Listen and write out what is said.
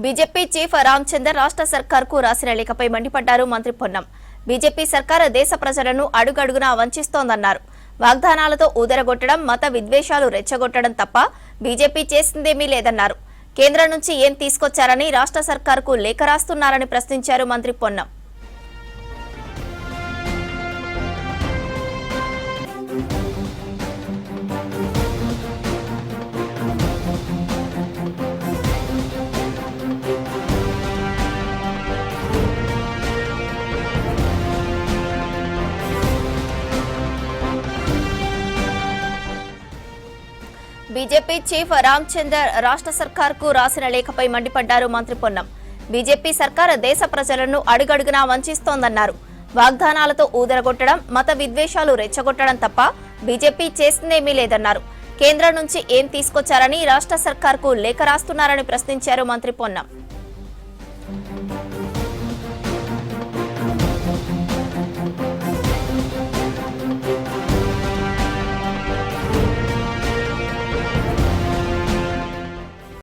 BJP chief Ramachandar రాష్ట్ర సర్కార్కు రాసిన లేఖపై మండిపడ్డారు మంత్రి పొన్నం. బీజేపీ సర్కార్ దేశ ప్రజలను అడుగడుగునా వంచిస్తోందన్నారు. వాగ్దానాలతో ఊదరగొట్టడం, మత విద్వేషాలు రెచ్చగొట్టడం తప్ప బీజేపీ చేసిందేమీ లేదన్నారు. కేంద్రం నుంచి ఏం తీసుకొచ్చారని రాష్ట్ర సర్కార్కు లేఖ రాస్తున్నారని ప్రశ్నించారు మంత్రి పొన్నం. బీజేపీ చీఫ్ రామచందర్ రాష్ట్ర సర్కార్కు రాసిన లేఖపై మండిపడ్డారు మంత్రి పొన్నం. బీజేపీ సర్కార్ దేశ ప్రజలను అడుగడుగునా వంచిస్తోందన్నారు. వాగ్దానాలతో ఊదరగొట్టడం, మత విద్వేషాలు రెచ్చగొట్టడం తప్ప బీజేపీ చేసిందేమీ లేదన్నారు. కేంద్రం నుంచి ఏం తీసుకొచ్చారని రాష్ట్ర సర్కార్కు లేఖ రాస్తున్నారని ప్రశ్నించారు మంత్రి పొన్నం.